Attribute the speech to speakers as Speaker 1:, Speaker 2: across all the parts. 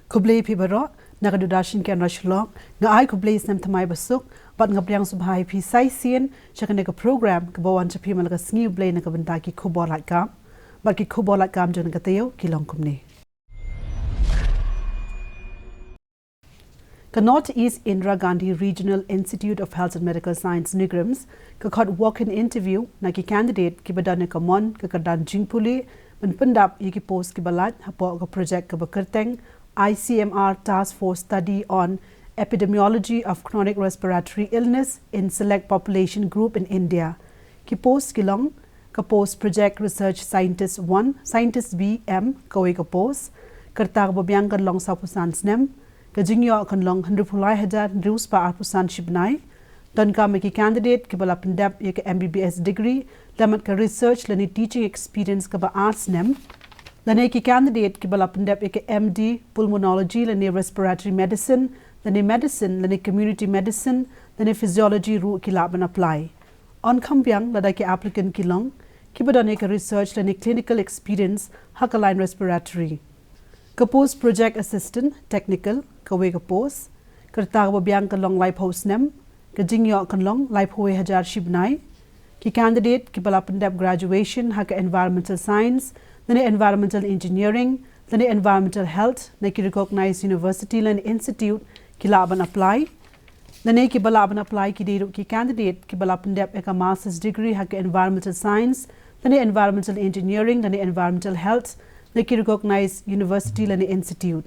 Speaker 1: Kublai pibaro nagadudashin ken rashlong nga ai kublai snem thamai basuk bat ngapriang subhai pi sai sien chakane ka program ka bawan chapi malaga sngi blai na ka banta ki khubor lat kam bat ki khubor lat kam jon ka teo kilong kumni ka North East Indira Gandhi Regional Institute of Health and Medical Science Nigrams ka khot walk-in interview na ki candidate ki badane ka mon ka kadan jingpuli ban pandap yi ki post ki balat hapo ka project ka bakarteng ICMR Task Force Study on Epidemiology of Chronic Respiratory Illness in Select Population Group in India. Ki post kilong ka post Project Research Scientist 1, Scientist B M kawe ka post karta ka babyang kan long sa pusan snem ka jingyo kan long 100,000 rius pa pusan shibnai don ka maki candidate ki bala pandap ye ka MBBS degree lamat ka research lani teaching experience ka ba arts nem lani ki candidate ki bala pandap ek MD pulmonology lani respiratory medicine lani community medicine lani physiology ru ki laban apply on kambyang lada ki applicant ki long ki badane ka research lani clinical experience hakaline respiratory ka post project assistant technical ka we ka post karta ka babyang ka long life host nem ka jingyo kan long life howe hajar shibnai ki candidate ki bala pandap graduation haka environmental science lani environmental engineering, lani environmental health, na ki recognized university lani institute ki laban apply. Lani ki balaban apply ki deru ki candidate ki balaban dep eka master's degree haka environmental science, lani environmental engineering, lani environmental health, na ki recognized university lani institute.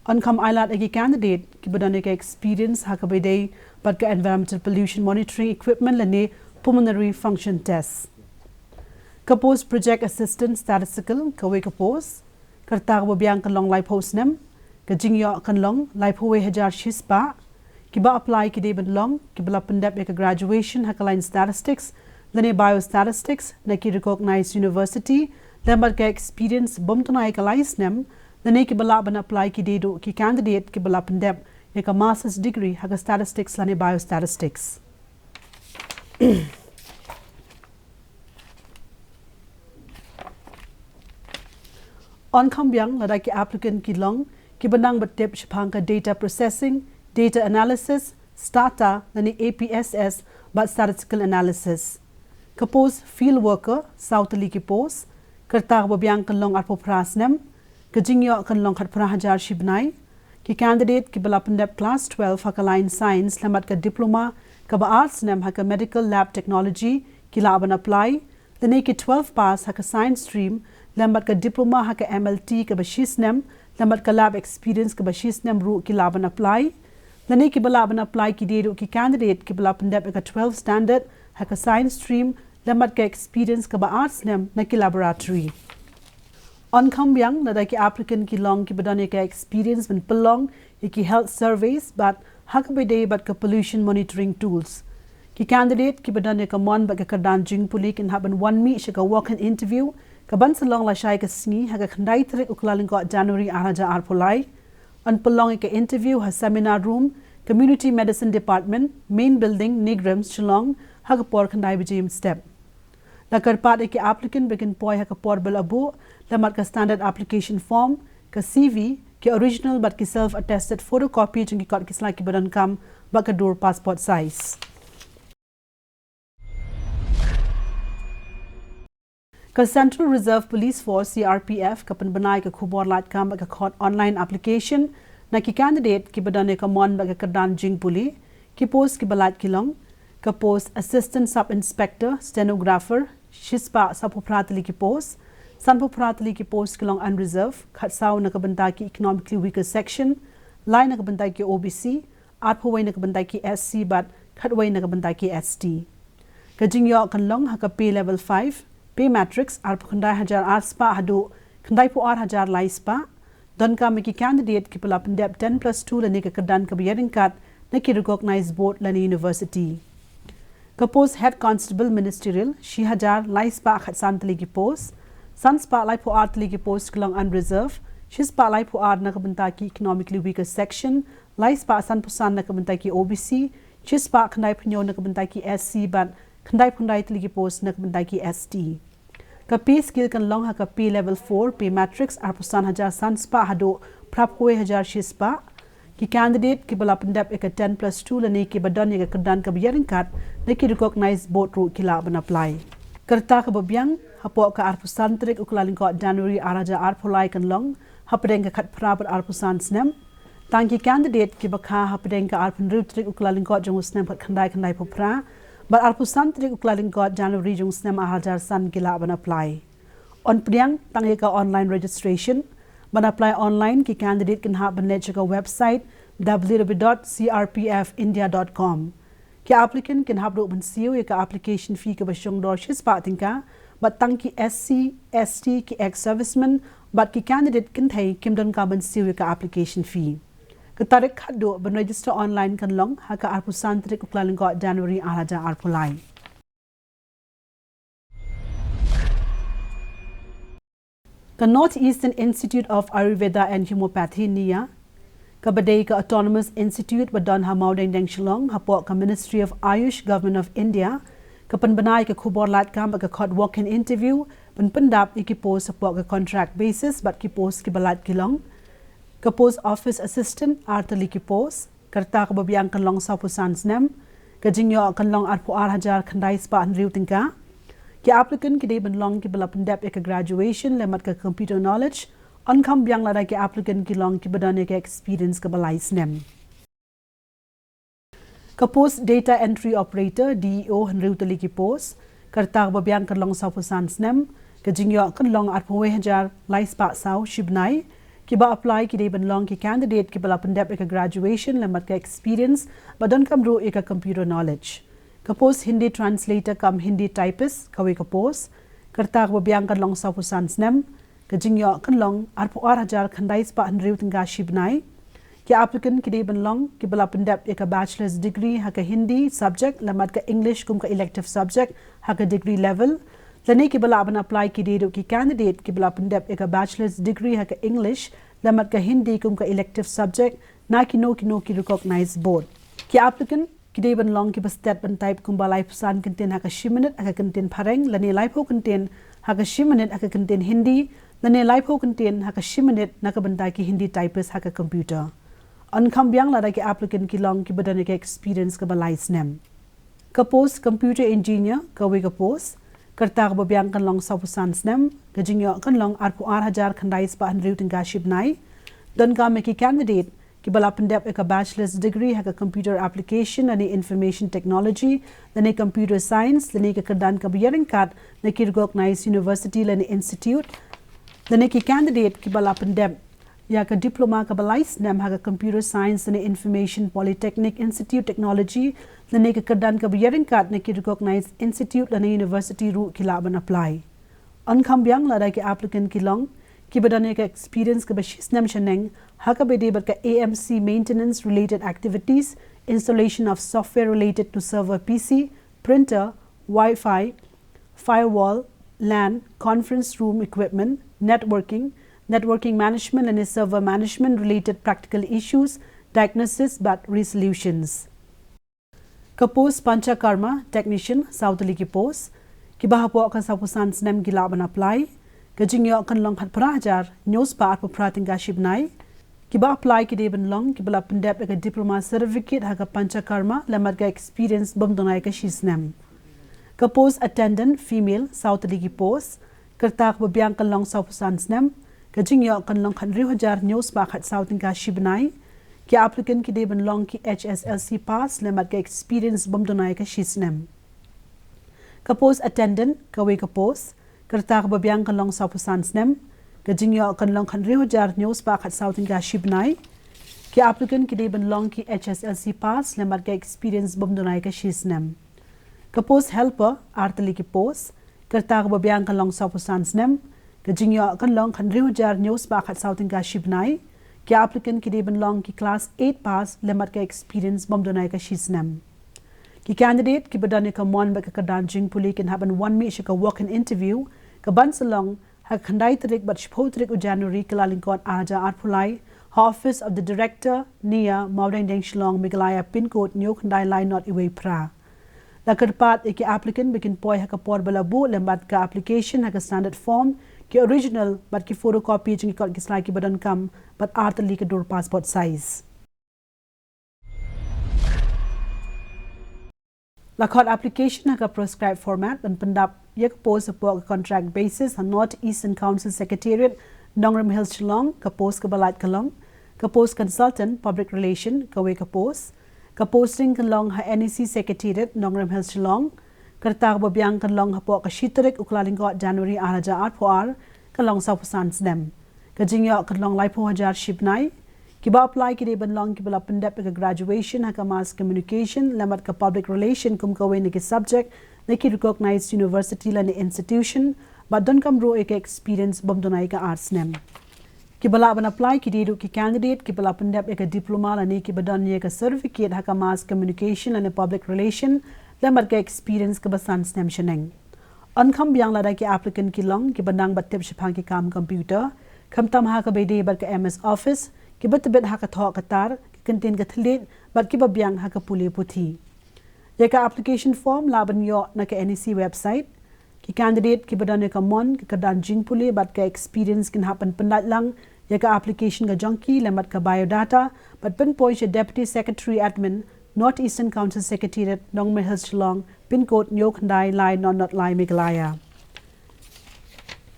Speaker 1: On kam ailat eki candidate ki badane ka experience haka bedai but ka environmental pollution monitoring equipment lani pulmonary function tests. Ka post project assistant statistical ka we ka post karta ka babyang kan long life host nem ka jingyo kan long life howe hajar shispa ki ba apply ki de ban long ki bala pandap ka graduation hakaline statistics lani biostatistics na ki recognized university lambar ka experience bomtona ka license nem lani ki bala ban apply ki de do ki candidate ki bala pandap ka master's degree haka statistics lani biostatistics On kambyang lada ki applicant ki long ki banang batep shapang ka data processing, data analysis, stata lani APSS but statistical analysis. Ka post field worker sautali ki post karta babyang kan long arpo prasnem ka jingyo kan long khat prahajar shibnai ki candidate ki balapandep class 12 hakaline science lamat ka diploma ka ba arts nem haka medical lab technology ki laban apply lani ki 12 pass haka science stream lambat ka diploma haka MLT ka bashisnem lambat ka lab experience ka bashisnem ru ki laban apply lani ki balaban apply ki deru ki candidate ki balapandep ka 12 standard haka science stream lambat ka experience ka ba arts nem na ki laboratory on kambyang nada ki applicant ki long ki badane ka experience ban pelong ki health surveys but haka bede but ka pollution monitoring tools ki candidate ki badane ka mon ba ka kadan jing pulik in haban 1 mi shaka walk in interview kaban salong la shai ka sngi haga khandai trik uklaling ko January araja arpolai on pelong ka interview ha seminar room community medicine department main building Nigrams Shillong haga por khandai bijim step la karpat ke applicant begin poi haga por bel abu la mat ka standard application form ka CV ke original but ki self attested photocopy jing ki kot kisla ki badan kam ba ka dur passport size ka Central Reserve Police Force CRPF ka panbanai ka khubor lat kam ka khot online application na ki candidate ki badane ka mon ba ka kadan jing puli ki post ki balat kilong ka post assistant sub inspector stenographer shispa sapopratli ki post sanpopratli ki post kilong unreserved khat saw na ka banta ki economically weaker section line na ka banta ki OBC atpowai na ka banta ki SC but khatwai na ka banta ki ST ka jingyo kan long ha ka pay level 5 pay matrix arpo khandai hajar arspa hadu khandai po ar hajar laispa don ka miki candidate ki pala pandep 10+2 lani ka kadan ka biyaring kat na ki recognized board lani university ka post head constable ministerial shi hajar laispa khat santli ki post sanspa lai po art li ki post klong unreserved shispa lai po ar na ka banta ki economically weaker section laispa san pusan na ka banta ki OBC shispa khandai phnyo na ka banta ki SC but khandai phundai tli ki post na ka banta ki ST ka pay skill kan long ha ka pay level 4 pay matrix ar pusan hajar san spa hado prap hoye hajar shispa ki candidate ki bala pendap ek 10+2 lani ki badan ye kedan ka biyaring kat ne ki recognize board ru kila ban apply kerta ka babyang hapo ka arpusan trik uklaling ko January araja arpulai kan long hapdeng ka khat prabar arpusan snem tangki candidate ki bakha hapdeng ka arpun ru trik uklaling ko jong snem phat khandai popra bar arpusan trik uklaling ko January jong snem araja san kila ban apply on priang tangi ka online registration ban apply online ki candidate can have ban ka website www.crpfindia.com ki applicant can have ban siu ka application fee ka basyong dor shis patingka but tangki SC ST ki ex serviceman but ki candidate can thai kim don ka ban siu ka application fee ka tarik khado ban register online kan long ha ka arpusan trik uklaling ko January araja arpulai the Northeastern Institute of Ayurveda and Homeopathy NIA kabadai ka Autonomous Institute badon ha maudeng deng Shillong hapo ka Ministry of Ayush Government of India ka panbanai ka KHUBOR LAIT KAM ka khot walk-in interview pan pandap iki post hapo ka contract basis but ki post ki balat kilong ka post office assistant artali ki post karta ka babyang kan long sa pusan snem ka jingyo kan long arpo 4000 khandai spa an riu tingka ki applicant ki ban long ki bala pandap ek graduation lemat ka computer knowledge on kam byang la ki applicant ki long ki badan ek experience ka balai snem ka post data entry operator DEO hanriu tali ki post karta ba byang kan long sa pusan snem ka jingyo kan long at 4000 lai spa sau shibnai ki ba apply ki ban long ki candidate ki bala pandap ek graduation lemat ka experience badan kam ro ek computer knowledge ka post Hindi translator kam Hindi typist ka we ka post karta ba byang kan long sa pusan snem ka jingyo kan long arpo 4000 khandai spa hanriu tinga shibnai ki applicant ki ban long ki bala pandap ek bachelor's degree ha ka Hindi subject lamat ka English kum ka elective subject ha ka degree level lani ki bala ban apply ki de ki candidate ki bala pandap ek bachelor's degree ha ka English lamat ka Hindi kum ka elective subject na ki no ki recognize board ki applicant ki ban long ki bastat ban type kum balai pusan contain ha ka shiminute ha ka contain phareng lani life ho contain ha ka shiminute ha ka contain Hindi lani life ho contain ha ka shiminute na ka bandai ki Hindi typist ha ka computer on kam byang la ki applicant ki long ki badan ke experience ka balai snem ka post computer engineer ka we ka post karta ka byang kan long sa pusan snem ka jingyo kan long arpo 4000 khandai spa han riu tinga shibnai don ka me ki candidate ki bala pandap ek bachelor's degree ha ka computer application ani information technology lani computer science lani ka kadan ka biyaring kat na ki recognize university lani institute lani ki candidate ki bala pandap ya ka diploma ka balai snem ha ka computer science and information polytechnic institute technology lani ka kadan ka biyaring kat na ki recognize institute lani university ru kila ban apply on kam byang la ki applicant ki long ki badan ka experience ka bashi snem shaneng ha ka bede bar ka AMC maintenance related activities installation of software related to server PC printer Wi-Fi firewall LAN conference room equipment networking management and server management related practical issues diagnosis but resolutions ka post panchakarma technician sautali ki post ki bahapo ka sapusan snem gila ban apply ka jingyo kan long hat prajar news pa at prating ga shibnai ki ba apply ki de ban long ki bala pandap ka diploma certificate ha ka panchakarma lamat ka experience bam donai ka shisnem ka post attendant female sautali ki post kartak ba byang kan long sapusan snem ka jingyo kan long khan 3000 news ba khat sautin ka shibnai ki applicant ki de ban long ki HSLC pass lemat ka experience bam donai ka shisnem ka post attendant ka we ka post karta ka babyang kan long sapusan snem ka jingyo kan long khan 3000 news ba khat sautin ka shibnai ki applicant ki de ban long ki HSLC pass lemat ka experience bam donai ka shisnem ka post helper artali ki post karta ka babyang kan long sapusan snem ka jingyo kan long khan 3000 news ba khat sautin ka shibnai ki applicant ki de ban long ki class 8 pass lemat ka experience bam donai ka shisnem ki candidate ki badan ka mon ba ka dan jing puli can have an 1 meet ka walk in interview ka ban salong ha khandai trik but shpotrik u January kalaling kon aja arpulai office of the director nia maudeng deng Shillong Meghalaya pin code new khandai line not away pra la karpat ek applicant begin poi ha ka por bala bu lembat ka application ha ka standard form ki original but ki photocopy jing ki slide ki badan kam but artali ke dur passport size. Lakot application ha ka prescribed format ban pendap yak post support contract basis on North Eastern Council Secretariat Nongram Hills Shillong ka post ka balat kalong ka post consultant public relation ka we ka posting kalong ha NEC Secretariat Nongram Hills Shillong karta ka babyang kalong ha po ka shitarik uklaling ko January 2004 kalong sa pusan snem ka jingyo kalong lai po hajar shipnai kiba apply ki de banlong ki bala pendap ka graduation ha ka mass communication lamat ka public relation kum ka we ni ki subject na ki recognized university la ni institution but don kam ro ek experience bom donai ka arts nem ki bala ban apply ki de ki candidate ki bala pendap ek diploma la ni ki badan ye ka certificate ha ka mass communication and public relation lamat ka experience ka basan nem sheneng on kam byang la da ki applicant ki long ki banang batep shipang ki kam computer kam tam ha ka bede bar ka MS office ki batbet ha ka tho ka tar ki contain ka thlit bat ki babyang ha ka puli puthi ye ka application form laban yo na ka NEC website ki candidate ki badan ka mon ki kadan jing puli bat ka experience kin happen pendat lang ye ka application ka junkie lamat ka biodata bat pen point deputy secretary admin North Eastern Council Secretariat Nongram Hills Shillong pin code Nyok Ndai Lai not Lai Meghalaya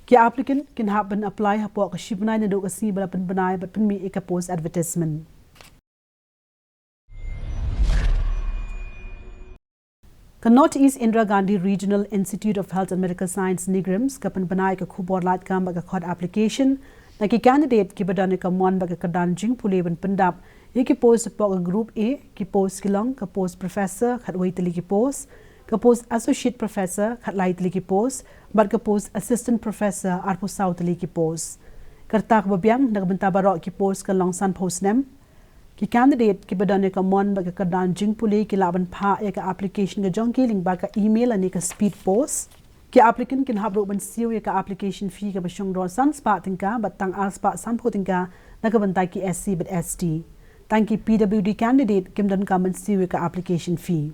Speaker 1: ki applicant kin happen apply ha po ka shipnai na do ka si bala pen banai bat pen mi ek post advertisement ka North East Indira Gandhi Regional Institute of Health and Medical Science NIGRIMS ka pen banai ka KHUBOR LAIT KAM ba ka khod application na ki candidate ki badan ka mon ba ka kadan jing puli ban pendap ye ki post po ka group A ki post kilong ka post professor khat wai tali ki post ka post associate professor khat lai tali ki post bar ka post assistant professor arpo sau tali ki post karta ka babyang nagbenta baro ki post ka long san post nem ki candidate ki badan ka mon ba ka kadan jing puli ki laban pha ye ka application ka jong ki link ba ka email ani ka speed post ki applicant kin habro ban siu ye ka application fee ka bashong ro san spa tingka batang al spa san pho tingka na ka bantai ki SC but ST thank you PWD candidate kim dan ka man siu ye ka application fee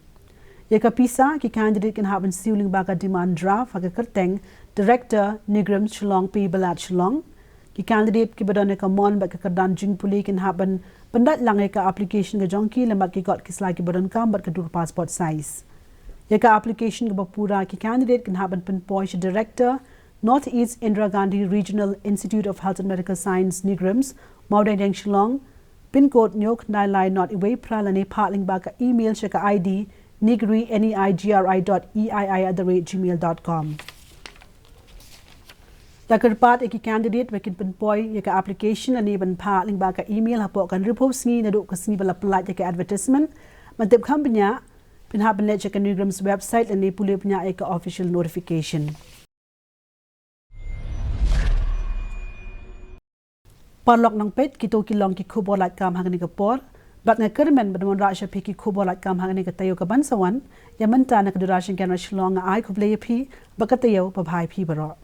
Speaker 1: ye ka pisa ki candidate kin haban siu ling ba ka demand draft ha ka kerteng director Nigram Shillong P Balat Shillong ki candidate ki badan ka mon ba ka kadan jing puli kin haban pendat lang ye ka application ka jongki lamat ki got ki slide ki badan kam bat ka dur passport size ye ka application ka pura ki candidate kin haban pen poish director North East Indira Gandhi Regional Institute of Health and Medical Science NIGRIMS Maudai Deng Shillong pin code Nyok Ndai Lai not away pralane patling ba ka email shaka ID nigri@gmail.com Takarpat eki candidate wakin pen poi ye ka application ani ban patling ba ka email hapo kan repose ni na do ka sni bala plat ye ka advertisement matip khambnya pin haban le check NIGRIMS website ani pule pnya ek official notification Parlok nang pet kito kilong ki KHUBOR LAIT KAM hangani ka por bat nga kermen badmon rasha pi ki KHUBOR LAIT KAM hangani ka tayo ka bansawan yamanta na kadurashin kan Shillong ai khuble phi bakatayo pabhai phi baro